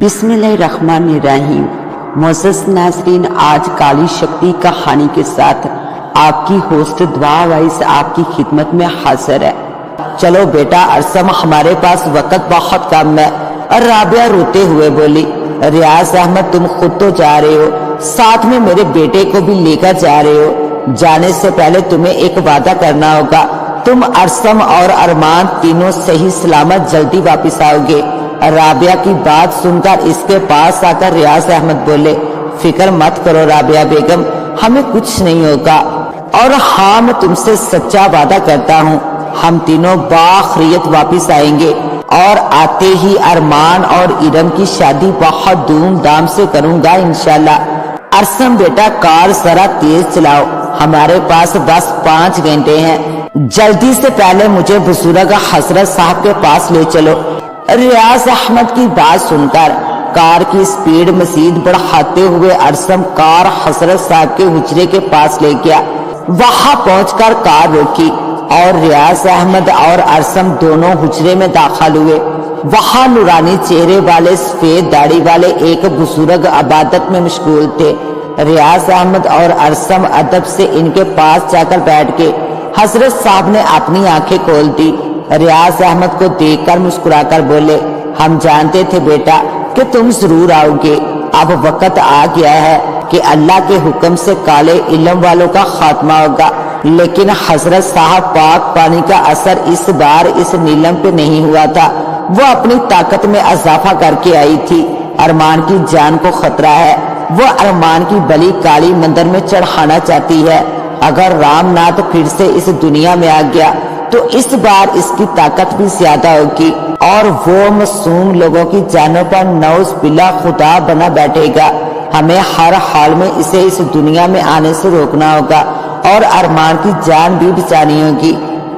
बिस्मिल्लाहिर्रहमानिर्रहीम। मोअज़्ज़ज़ नाज़रीन, आज काली शक्ति कहानी के साथ आपकी होस्ट दुआ वाइस आपकी खिदमत में हाजिर है। चलो बेटा अरसम, हमारे पास वक्त बहुत कम है। और राबिया रोते हुए बोली, रियाज अहमद तुम खुद तो जा रहे हो, साथ में मेरे बेटे को भी लेकर जा रहे हो। जाने से पहले तुम्हें एक वादा करना होगा, तुम अरसम और अरमान तीनों सही सलामत जल्दी वापस आओगे। राबिया की बात सुनकर इसके पास आकर रियाज अहमद बोले, फिक्र मत करो राबिया बेगम, हमें कुछ नहीं होगा। और हाँ, मैं तुमसे सच्चा वादा करता हूँ, हम तीनों बाखरियत वापस आएंगे और आते ही अरमान और इरम की शादी बहुत धूमधाम से करूंगा इंशाल्लाह। अरसम बेटा कार जरा तेज चलाओ, हमारे पास बस 5 घंटे हैं। जल्दी से पहले मुझे बुजुर्ग हजरत साहब के पास ले चलो। रियाज अहमद की बात सुनकर कार की स्पीड मजीद बढ़ाते हुए अरसम कार हजरत साहब के हुजरे के पास ले गया। वहां पहुंचकर कार रोकी और रियाज अहमद और अरसम दोनों हुजरे में दाखिल हुए। वहां नूरानी चेहरे वाले सफेद दाढ़ी वाले एक बुजुर्ग इबादत में मशगूल थे। रियाज अहमद और अरसम अदब से इनके पास जाकर बैठ गए। हजरत साहब ने अपनी आंखें खोल दी। रियाज अहमद को देखकर मुस्कुराकर बोले, हम जानते थे बेटा कि तुम जरूर आओगे। अब वक्त आ गया है कि अल्लाह के हुक्म से काले इल्म वालों का खात्मा होगा। लेकिन हजरत साहब पाक पानी का असर इस बार इस नीलम पे नहीं हुआ था। वो अपनी ताकत में इजाफा करके आई थी। अरमान की जान को खतरा है। वो अरमान की बलि काली मंदिर में चढ़ाना चाहती है। अगर रामनाथ फिर से इस दुनिया में आ गया तो इस बार इसकी ताकत भी ज्यादा होगी और वो मासूम लोगों की जानों पर नौज बिला खुदा बना बैठेगा। हमें हर हाल में इसे इस दुनिया में आने से रोकना होगा और अरमान की जान भी बचानी होगी।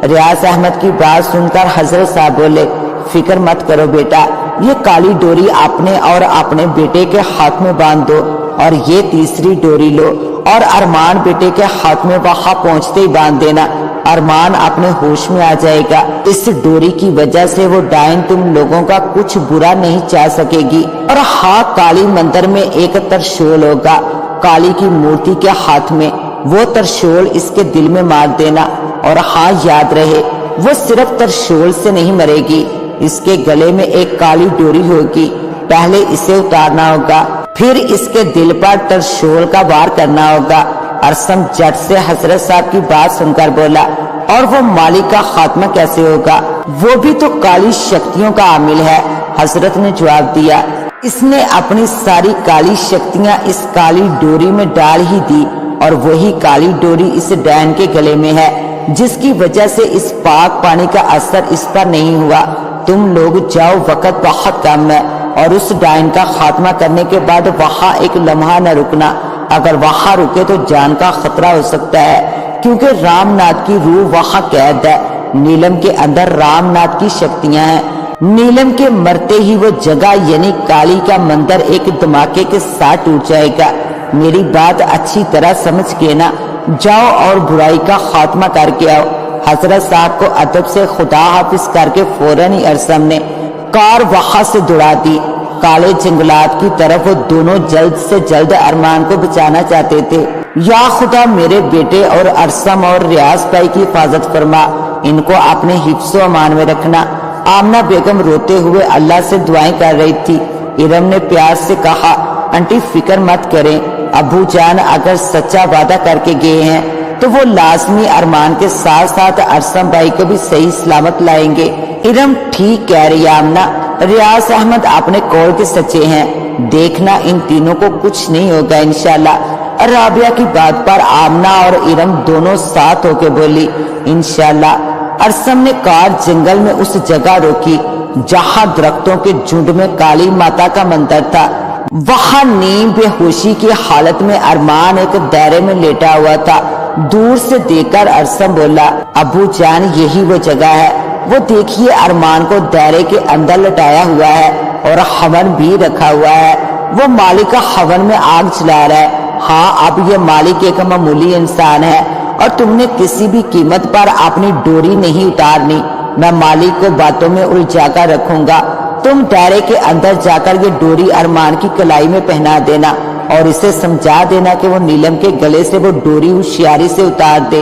रियाज अहमद की बात सुनकर हजरत साहब बोले, फिक्र मत करो बेटा, ये काली डोरी अपने और अपने बेटे के हाथ में बांध दो और ये तीसरी डोरी लो और अरमान बेटे के हाथ में वहां पहुंचते ही बांध देना। अरमान अपने होश में आ जाएगा। इस डोरी की वजह से वो डायन तुम लोगों का कुछ बुरा नहीं चाह सकेगी। और हाँ, काली मंदिर में एक त्रिशूल होगा काली की मूर्ति के हाथ में, वो त्रिशूल इसके दिल में मार देना। और हाँ, याद रहे वो सिर्फ त्रिशूल से नहीं मरेगी, इसके गले में एक काली डोरी होगी। पहले इसे उतारना होगा, फिर इसके दिल पर त्रिशूल का वार करना होगा। अरसम झट से हजरत साहब की बात सुनकर बोला, और वो मालिक का खात्मा कैसे होगा? वो भी तो काली शक्तियों का आमिल है। हजरत ने जवाब दिया, इसने अपनी सारी काली शक्तियां इस काली डोरी में डाल ही दी और वही काली डोरी इस डैन के गले में है, जिसकी वजह से इस पाक पानी का असर इस पर नहीं हुआ। तुम लोग जाओ, वक्त बहुत कम है और उस डायन का खात्मा करने के बाद वहां एक लम्हा न रुकना। अगर वहां रुके तो जान का खतरा हो सकता है, क्योंकि रामनाथ की रूह वहां कैद है। नीलम के अंदर रामनाथ की शक्तियां हैं। नीलम के मरते ही वो जगह यानी काली का मंदिर एक धमाके के साथ टूट जाएगा। मेरी बात अच्छी तरह समझ के ना, जाओ और बुराई का खात्मा करके आओ। हजरत साहब को अदब से खुदा हाफिज करके फौरन ही अरसम ने कार वहां से दौड़ा दी। काले जंगलात की तरफ वो दोनों जल्द से जल्द अरमान को बचाना चाहते थे। या खुदा, मेरे बेटे और अरसम और रियाज भाई की हिफाजत फरमा, इनको अपने हिफ्ज़ो अमान में रखना। आमना बेगम रोते हुए अल्लाह से दुआएं कर रही थी। इरम ने प्यार से कहा, आंटी फिक्र मत करें, अबू जान अगर सच्चा वादा करके गए हैं तो वो लाजमी अरमान के साथ साथ अरसम भाई को भी सही सलामत लाएंगे। इरम ठीक कह रही है आमना, रियाज अहमद अपने कौल के सच्चे हैं। देखना इन तीनों को कुछ नहीं होगा इंशाल्लाह। राबिया की बात पर आमना और इरम दोनों साथ होके बोली, इंशाल्लाह। अरसम ने कार जंगल में उस जगह रोकी जहां दरख्तों के झुंड में काली माता का मंदिर था। वहां नीम बेहोशी की हालत में अरमान एक दायरे में लेटा हुआ था। दूर से देखकर अरसम बोला, अबू जान यही वो जगह है। वो देखिए, अरमान को दायरे के अंदर लटाया हुआ है और हवन भी रखा हुआ है। वो मालिक का हवन में आग जला रहा है। हाँ, अब ये मालिक एक मामूली इंसान है और तुमने किसी भी कीमत पर अपनी डोरी नहीं उतारनी। मैं मालिक को बातों में उलझा कर रखूंगा तो तुम दायरे के अंदर जाकर ये डोरी अरमान की कलाई में पहना देना और इसे समझा देना कि वो नीलम के गले से वो डोरी होशियारी से उतार दे।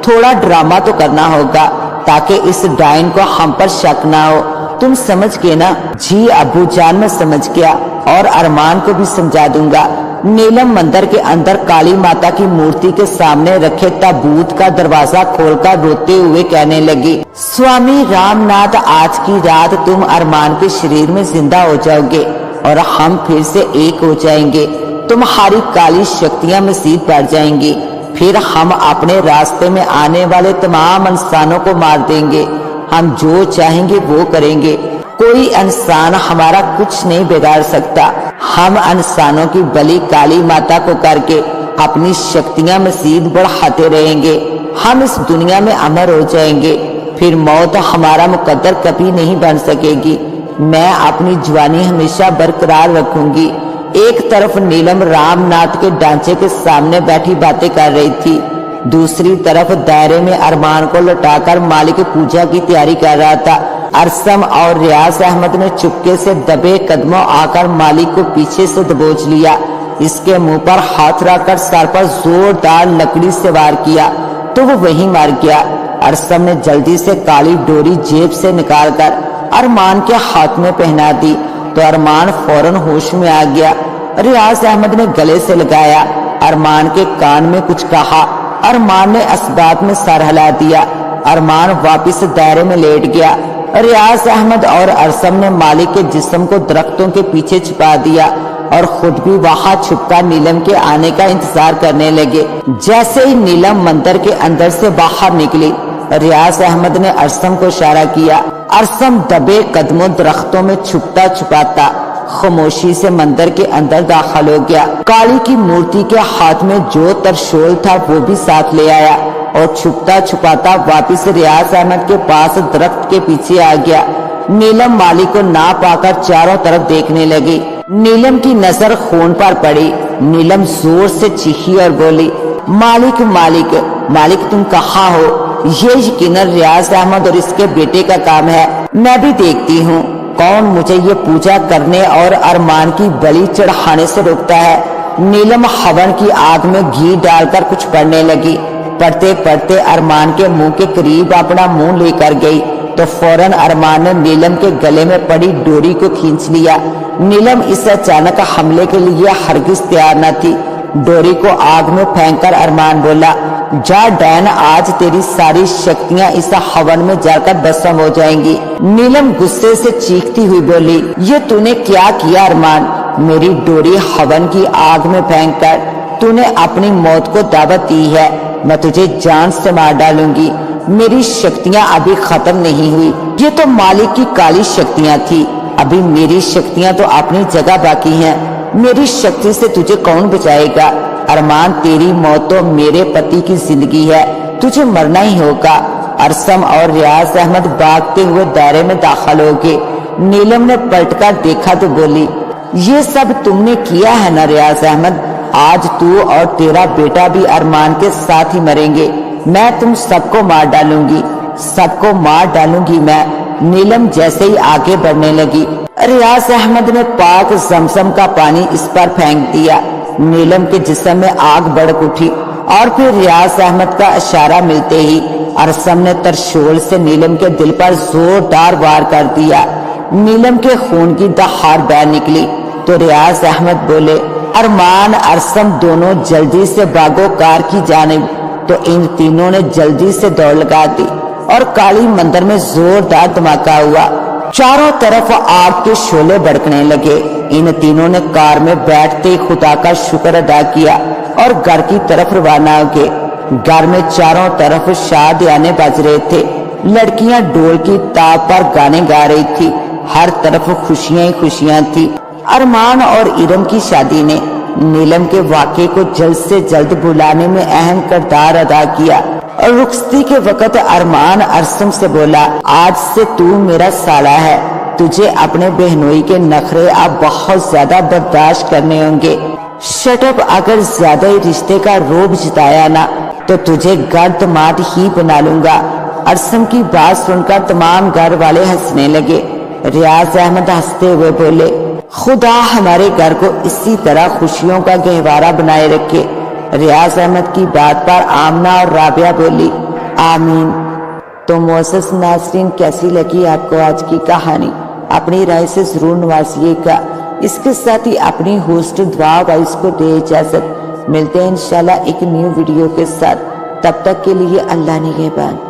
थोड़ा ड्रामा तो करना होगा ताकि इस डाइन को हम पर शक ना हो। तुम समझ गए ना? जी अब्बू जान, मैं समझ गया और अरमान को भी समझा दूंगा। नीलम मंदिर के अंदर काली माता की मूर्ति के सामने रखे ताबूत का दरवाजा खोलकर रोते हुए कहने लगी, स्वामी रामनाथ, आज की रात तुम अरमान के शरीर में जिंदा हो जाओगे और हम फिर से एक हो जाएंगे। तुम्हारी काली शक्तियां मजीद बढ़ जाएंगी। फिर हम अपने रास्ते में आने वाले तमाम इंसानों को मार देंगे। हम जो चाहेंगे वो करेंगे। कोई इंसान हमारा कुछ नहीं बिगाड़ सकता। हम इंसानों की बलि काली माता को करके अपनी शक्तियां मजीद बढ़ाते रहेंगे। हम इस दुनिया में अमर हो जाएंगे। फिर मौत हमारा मुकद्दर कभी नहीं बन सकेगी। मैं अपनी जवानी हमेशा बरकरार रखूंगी। एक तरफ नीलम रामनाथ के ढांचे के सामने बैठी बातें कर रही थी, दूसरी तरफ दायरे में अरमान को लौटाकर मालिक की पूजा की तैयारी कर रहा था। अरसम और रियाज अहमद ने चुपके से दबे कदमों आकर मालिक को पीछे से दबोच लिया। इसके मुंह पर हाथ रखकर सर पर जोरदार लकड़ी से वार किया तो वो वहीं मर गया। अरसम ने जल्दी से काली डोरी जेब से निकालकर अरमान के हाथ में पहना दी तो अरमान फौरन होश में आ गया। रियाज अहमद ने गले से लगाया, अरमान के कान में कुछ कहा। अरमान ने असबाब में सर हिला दिया। अरमान वापस दायरे में लेट गया। रियाज अहमद और अरसम ने मालिक के जिस्म को दरख्तों के पीछे छुपा दिया और खुद भी वहां छुपकर नीलम के आने का इंतजार करने लगे। जैसे ही नीलम मंदिर के अंदर से बाहर निकली, रियाज अहमद ने अरसम को इशारा किया। अरसम दबे कदमों दरख्तों में छुपता छुपाता खामोशी से मंदिर के अंदर दाखिल हो गया। काली की मूर्ति के हाथ में जो त्रिशूल था वो भी साथ ले आया और छुपता छुपाता वापिस रियाज अहमद के पास दरख्त के पीछे आ गया। नीलम मालिक को ना पाकर चारों तरफ देखने लगी। नीलम की नजर खून पर पड़ी। नीलम जोर से चीखी और बोली, मालिक मालिक मालिक, तुम कहाँ हो? ये यकीनन रियाज अहमद और इसके बेटे का काम है। मैं भी देखती हूँ कौन मुझे ये पूजा करने और अरमान की बलि चढ़ाने से रोकता है। नीलम हवन की आग में घी डालकर कुछ पढ़ने लगी। पढ़ते पढ़ते अरमान के मुंह के करीब अपना मुंह लेकर गई तो फौरन अरमान ने नीलम के गले में पड़ी डोरी को खींच लिया। नीलम इस अचानक हमले के लिए हरगिज तैयार न थी। डोरी को आग में फेंककर अरमान बोला, जा डैन, आज तेरी सारी शक्तियां इस हवन में जाकर भस्म हो जाएंगी। नीलम गुस्से से चीखती हुई बोली, ये तूने क्या किया अरमान? मेरी डोरी हवन की आग में फेंककर तूने अपनी मौत को दावत दी है। मैं तुझे जान से मार डालूंगी। मेरी शक्तियां अभी खत्म नहीं हुई। ये तो मालिक की काली शक्तियां थी। अभी मेरी शक्तियां तो अपनी जगह बाकी हैं। मेरी शक्ति से तुझे कौन बचाएगा? अरमान, तेरी मौत तो मेरे पति की जिंदगी है। तुझे मरना ही होगा। अरसम और रियाज अहमद भागते हुए दायरे में दाखिल हो गए। नीलम ने पलटकर देखा तो बोली, ये सब तुमने किया है ना रियाज अहमद? आज तू और तेरा बेटा भी अरमान के साथ ही मरेंगे। मैं तुम सबको मार डालूंगी, सबको मार डालूंगी मैं। नीलम जैसे ही आगे बढ़ने लगी, रियाज अहमद ने पाक जमजम का पानी इस पर फेंक दिया। नीलम के जिस्म में आग भड़क उठी और फिर रियाज अहमद का इशारा मिलते ही अरसम ने त्रिशूल से नीलम के दिल पर जोरदार वार कर दिया। नीलम के खून की दहाड़ बह निकली तो रियाज अहमद बोले, अरमान, अरसम, दोनों जल्दी से भागो कार की जानिब। तो इन तीनों ने जल्दी से दौड़ लगा दी और काली मंदिर में जोरदार धमाका हुआ। चारों तरफ आग के शोले भड़कने लगे। इन तीनों ने कार में बैठते खुदा का शुक्र अदा किया और घर की तरफ रवाना हो गए। घर में चारों तरफ शादियाने बज रहे थे। लड़कियां ढोल की ताप पर गाने गा रही थी। हर तरफ खुशियां ही खुशियां थी। अरमान और इरम की शादी ने नीलम के वाक़े को जल्द से जल्द बुलाने में अहम किरदार अदा किया। और रुखसती के वक्त अरमान अरसम से बोला, आज से तू मेरा साला है। तुझे अपने बहनोई के नखरे अब बहुत ज्यादा बर्दाश्त करने होंगे। शटअप, अगर ज्यादा ही रिश्ते का रोब जिताया ना तो तुझे गर्द मात ही बना लूंगा। अरसम की बात सुनकर तमाम घर वाले हंसने लगे। ریاض احمد ہنستے ہوئے بولے، خدا ہمارے گھر کو اسی طرح خوشیوں کا گہوارہ بنائے رکھے۔ ریاض احمد کی بات پر آمنہ اور رابعہ بولی، آمین۔ تو معزز ناظرین، کیسی لگی آپ کو آج کی کہانی؟ اپنی رائے سے ضرور نوازیے گا۔ اس کے ساتھ ہی اپنی ہوسٹ دعا وائس کو دے اجازت، ملتے ہیں انشاءاللہ ایک نیو ویڈیو کے ساتھ، تب تک کے لیے اللہ نگہبان۔